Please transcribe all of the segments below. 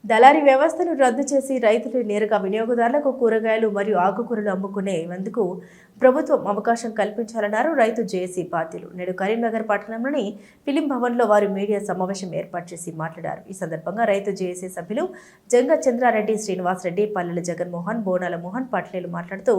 దళారీ వ్యవస్థను రద్దు చేసి రైతులు నేరుగా వినియోగదారులకు కూరగాయలు మరియు ఆకుకూరలు అమ్ముకునేందుకు ప్రభుత్వం అవకాశం కల్పించాలన్నారు రైతు జేఏసీ బాధ్యులు. నేడు కరీంనగర్ పట్టణంలోని ఫిలిం భవన్లో వారు మీడియా సమావేశం ఏర్పాటు చేసి మాట్లాడారు. ఈ సందర్భంగా రైతు జేఏసీ సభ్యులు జంగ చంద్రారెడ్డి, శ్రీనివాస్ రెడ్డి, పల్లెల జగన్మోహన్, బోనాల మోహన్ పట్లేలు మాట్లాడుతూ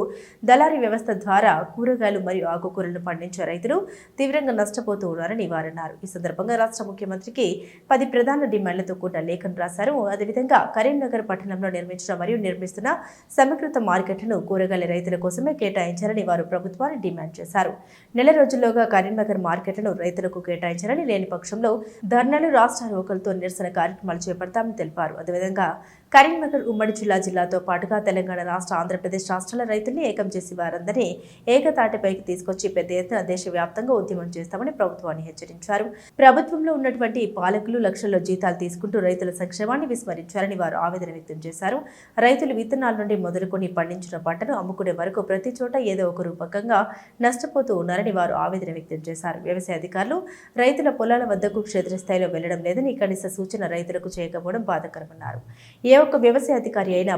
దళారీ వ్యవస్థ ద్వారా కూరగాయలు మరియు ఆకుకూరలను పండించే రైతులు తీవ్రంగా నష్టపోతూ ఉన్నారని వారన్నారు. ఈ సందర్భంగా రాష్ట్ర ముఖ్యమంత్రికి 10 ప్రధాన డిమాండ్లతో కూడిన లేఖను రాశారు. అదేవిధంగా కరీంనగర్ పట్టణంలో నిర్మించిన మరియు నిర్మిస్తున్న సమీకృత మార్కెట్లను కూరగాయల రైతుల కోసమే కేటాయించాలని వారు ప్రభుత్వాన్ని డిమాండ్ చేశారు. నెల రోజుల్లోగా కరీంనగర్ మార్కెట్లను రైతులకు కేటాయించాలని, లేని పక్షంలో ధర్నాలు, రాష్ట్ర రోకలతో నిరసన కార్యక్రమాలు చేపడతామని తెలిపారు. అదేవిధంగా కరీంనగర్ ఉమ్మడి జిల్లాతో పాటుగా తెలంగాణ రాష్ట్ర, ఆంధ్రప్రదేశ్ రాష్ట్రాల రైతుల్ని ఏకం చేసి వారందరినీ ఏకతాటిపైకి తీసుకొచ్చి పెద్ద ఎత్తున దేశవ్యాప్తంగా ఉద్యమం చేస్తామని ప్రభుత్వాన్ని హెచ్చరించారు. ప్రభుత్వంలో ఉన్నటువంటి పాలకులు లక్షల్లో జీతాలు తీసుకుంటూ రైతుల సంక్షేమాన్ని విస్మరించారని వారు ఆవేదన వ్యక్తం చేశారు. రైతులు విత్తనాల నుండి మొదలుకొని పండించిన పంటను అమ్ముకునే వరకు ప్రతి చోట ఏదో ఒక రూపకంగా నష్టపోతూ ఉన్నారని వారు ఆవేదన వ్యక్తం చేశారు. వ్యవసాయ అధికారులు రైతుల పొలాల వద్దకు క్షేత్రస్థాయిలో వెళ్లడం లేదని, కనీస సూచన రైతులకు చేయకపోవడం బాధాకరమన్నారు. ఏ ఒక్క వ్యవసాయ అధికారి అయినా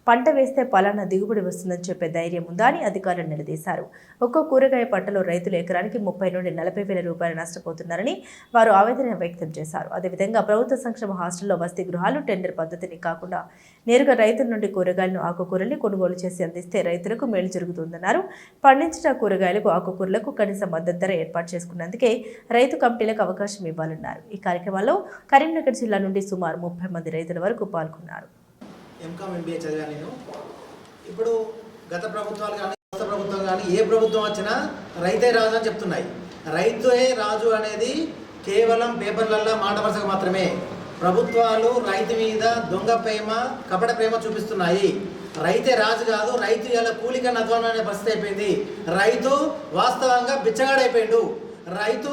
పంట వేస్తే పలానా దిగుబడి వస్తుందని చెప్పే ధైర్యం ఉందా అని అధికారులు నిలదీశారు. ఒక్కో కూరగాయ పంటలో రైతులు ఎకరానికి 30 నుండి 40 వేల రూపాయలు నష్టపోతున్నారని వారు ఆవేదన వ్యక్తం చేశారు. అదేవిధంగా ప్రభుత్వ సంక్షేమ హాస్టల్లో వసతి గృహాలు టెండర్ పద్ధతిని కాకుండా నేరుగా రైతుల నుండి కూరగాయలను, ఆకుకూరల్ని కొనుగోలు చేసి అందిస్తే రైతులకు మేలు జరుగుతుందన్నారు. పండించిన కూరగాయలకు, ఆకుకూరలకు కనీస మద్దతు ధర ఏర్పాటు చేసుకున్నందుకే రైతు కమిటీలకు అవకాశం ఇవ్వాలన్నారు. ఈ కార్యక్రమంలో కరీంనగర్ జిల్లా నుండి సుమారు 30 మంది రైతుల వరకు పాల్గొన్నారు. ఎంకామ్ ఎంబీఏ చదివాను నేను. ఇప్పుడు గత ప్రభుత్వాలు కానీ, కొత్త ప్రభుత్వం కానీ, ఏ ప్రభుత్వం వచ్చినా రైతే రాజు అని చెప్తున్నాయి. రైతే రాజు అనేది కేవలం పేపర్లల్లో మాట వరుసగా మాత్రమే. ప్రభుత్వాలు రైతు మీద దొంగ ప్రేమ, కపట ప్రేమ చూపిస్తున్నాయి. రైతే రాజు కాదు, రైతు ఇలా కూలికన్న అధ్వానం అనే పరిస్థితి అయిపోయింది. రైతు వాస్తవంగా బిచ్చగాడైపోయిండు. రైతు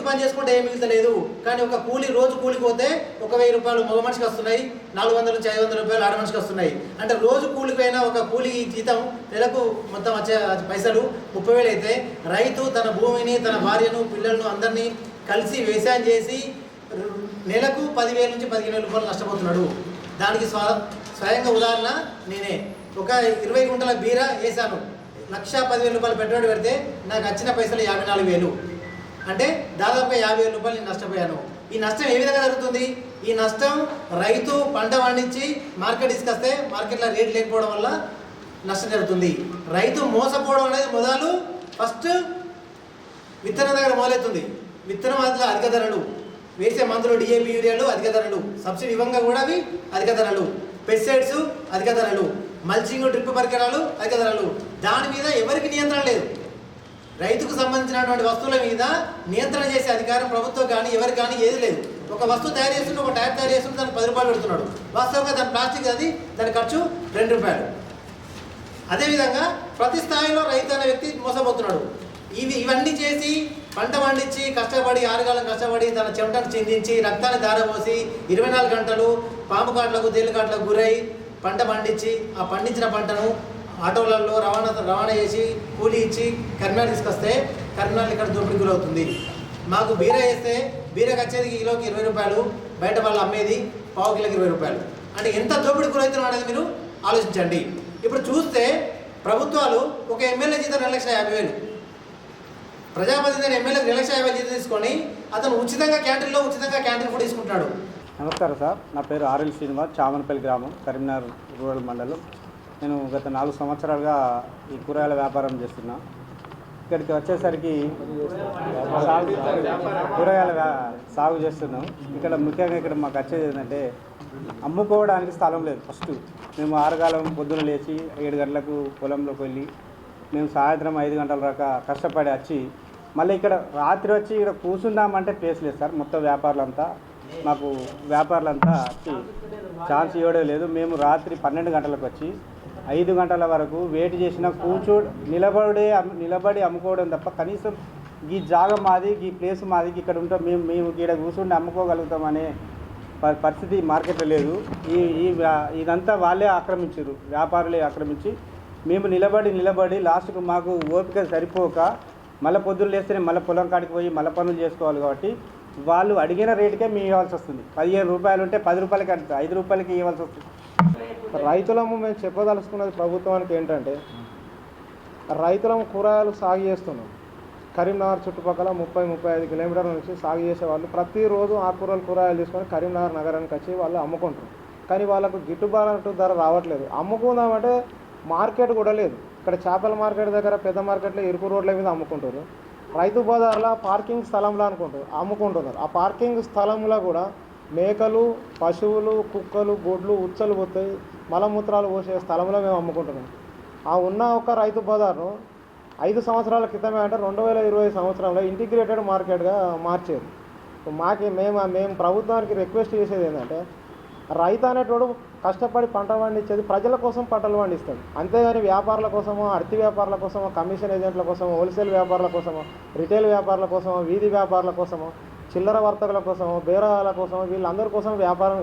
పని చేసుకుంటే ఏం మిగతలేదు. కానీ ఒక రోజు కూలికి పోతే 1000 రూపాయలు మగ మనిషికి వస్తున్నాయి, 400 నుంచి 500 రూపాయలు ఆడ మనిషికి వస్తున్నాయి. అంటే రోజు కూలికి పోయినా ఒక కూలి జీతం నెలకు మొత్తం వచ్చే పైసలు 30,000 అయితే, రైతు తన భూమిని, తన భార్యను, పిల్లలను అందరినీ కలిసి వ్యవసాయం చేసి నెలకు 10,000 నుంచి 15,000 రూపాయలు నష్టపోతున్నాడు. దానికి స్వయంగా ఉదాహరణ నేనే. ఒక 20 గుంటల బీర వేసాను, 1,10,000 రూపాయలు పెట్టుబడి పెడితే నాకు వచ్చిన పైసలు 54,000. అంటే దాదాపుగా 50,000 రూపాయలు నేను నష్టపోయాను. ఈ నష్టం ఏ విధంగా జరుగుతుంది? ఈ నష్టం రైతు పంట పండించి మార్కెట్ తీసుకొస్తే మార్కెట్లో రేట్ లేకపోవడం వల్ల నష్టం జరుగుతుంది. రైతు మోసపోవడం అనేది ఫస్ట్ విత్తనం దగ్గర మొదలవుతుంది. విత్తనం అందులో అధిక ధరలు, వేసే మందులు డిఏపి, యూరియాలు అధిక ధరలు, సబ్సిడీ ఇవ్వంగా కూడా అవి అధిక ధరలు, పెస్టిసైడ్స్ అధిక ధరలు, మల్చింగ్, డ్రిప్ పరికరాలు అధిక ధరలు. దాని మీద ఎవరికి నియంత్రణ లేదు. రైతుకు సంబంధించినటువంటి వస్తువుల మీద నియంత్రణ చేసే అధికారం ప్రభుత్వం కానీ ఎవరికి కానీ ఏది లేదు. ఒక వస్తువు తయారు చేస్తుంటే, ఒక టైర్ తయారు చేస్తుంటే దానికి 10 రూపాయలు పెడుతున్నాడు. వాస్తవంగా దాని ప్లాస్టిక్ దాని ఖర్చు 2 రూపాయలు. అదేవిధంగా ప్రతి స్థాయిలో రైతు అనే వ్యక్తి మోసపోతున్నాడు. ఇవన్నీ చేసి పంట పండించి కష్టపడి 6 కాలం కష్టపడి తన చెమటను చిందించి రక్తాన్ని దారపోసి 24 గంటలు పాము కాట్లకు, తేలు కాట్లకు గురై పంట పండించి ఆ పండించిన పంటను ఆటోలలో రవాణా చేసి కూలీ ఇచ్చి కరీంనగర్ తీసుకొస్తే కరీంనగర్ ఇక్కడ దోపిడీ గురవుతుంది. మాకు బీర వేస్తే బీరకు వచ్చేది కిలోకి 20 రూపాయలు, బయట వాళ్ళు అమ్మేది పావు కిలోకి 20 రూపాయలు. అంటే ఎంత దోపిడీ గురవుతున్నాం అనేది మీరు ఆలోచించండి. ఇప్పుడు చూస్తే ప్రభుత్వాలు ఒక ఎమ్మెల్యే జీతం 2,50,000, ప్రజాప్రతినిధి ఎమ్మెల్యేకి 2,50,000 జీతం తీసుకొని అతను ఉచితంగా క్యాంటీన్ ఫుడ్ తీసుకుంటున్నాడు. నమస్కారం సార్, నా పేరు ఆర్ఎల్ శ్రీనివాస్, చామనపల్లి గ్రామం, కరీంనగర్ రూరల్ మండలం. నేను గత 4 సంవత్సరాలుగా ఈ కూరగాయల వ్యాపారం చేస్తున్నా. ఇక్కడికి వచ్చేసరికి కూరగాయల సాగు చేస్తున్నాం. ముఖ్యంగా మాకు వచ్చేది ఏంటంటే అమ్ముకోవడానికి స్థలం లేదు. ఫస్ట్ మేము 6 కాలం పొద్దున లేచి 7 గంటలకు పొలంలోకి వెళ్ళి మేము సాయంత్రం 5 గంటల దాకా కష్టపడి వచ్చి మళ్ళీ ఇక్కడ రాత్రి వచ్చి ఇక్కడ కూర్చుందామంటే ప్లేస్ లేదు సార్. మొత్తం వ్యాపారులంతా వచ్చి ఛాన్స్ ఇవ్వడం లేదు. మేము రాత్రి 12 గంటలకు వచ్చి 5 గంటల వరకు వెయిట్ చేసిన నిలబడి అమ్ముకోవడం తప్ప కనీసం ఈ జాగ మాది, ఈ ప్లేస్ మాది, ఇక్కడ ఉంటాం మేము ఇక్కడ కూర్చుండి అమ్ముకోగలుగుతామనే పరిస్థితి మార్కెట్లో లేదు. ఇదంతా వాళ్ళే ఆక్రమించారు, వ్యాపారులే ఆక్రమించి మేము నిలబడి లాస్ట్కు మాకు ఓపిక సరిపోక మళ్ళీ పొద్దున్న లేస్తేనే మళ్ళీ పొలం కాడికి పోయి మళ్ళీ పనులు చేసుకోవాలి. కాబట్టి వాళ్ళు అడిగిన రేటుకే మేము ఇవ్వాల్సి వస్తుంది. 15 రూపాయలు ఉంటే 10 రూపాయలకి అంటే 5 రూపాయలకి ఇవ్వాల్సి వస్తుంది. రైతులము మేము చెప్పదలుచుకున్నది ప్రభుత్వానికి ఏంటంటే, రైతులము కూరగాయలు సాగు చేస్తున్నాం. కరీంనగర్ చుట్టుపక్కల 30-35 కిలోమీటర్ల నుంచి సాగు చేసేవాళ్ళు ప్రతిరోజు ఆకుకూరలు కూరగాయలు తీసుకొని కరీంనగర్ నగరానికి వచ్చి వాళ్ళు అమ్ముకుంటారు. కానీ వాళ్ళకు గిట్టుబాటు ధర రావట్లేదు. అమ్ముకుందామంటే మార్కెట్ కూడా లేదు. ఇక్కడ చేపల మార్కెట్ దగ్గర పెద్ద మార్కెట్లో ఇరుకు రోడ్ల మీద అమ్ముకుంటారు. రైతు బజార్లో పార్కింగ్ స్థలంలో అమ్ముకుంటున్నారు. ఆ పార్కింగ్ స్థలంలో కూడా మేకలు, పశువులు, కుక్కలు, గొడ్లు, ఉచ్చలు పోతాయి, మలమూత్రాలు పోసే స్థలంలో మేము అమ్ముకుంటున్నాం. ఆ ఉన్న ఒక రైతు బజార్ను 5 సంవత్సరాల క్రితమే అంటే 2020 సంవత్సరంలో ఇంటిగ్రేటెడ్ మార్కెట్గా మార్చారు. మేము ప్రభుత్వానికి రిక్వెస్ట్ చేసేది ఏంటంటే, రైతు అనేటోడు కష్టపడి పంట పండించేది ప్రజల కోసం పంటలు పండిస్తాడు. అంతేగాని వ్యాపారుల కోసమో, అర్తి వ్యాపారుల కోసమో, కమిషన్ ఏజెంట్ల కోసమో, హోల్సేల్ వ్యాపారుల కోసమో, రిటైల్ వ్యాపారుల కోసమో, వీధి వ్యాపారుల కోసమో, చిల్లర వర్తకుల కోసమో, బేరాల కోసమో, వీళ్ళందరి కోసం వ్యాపారం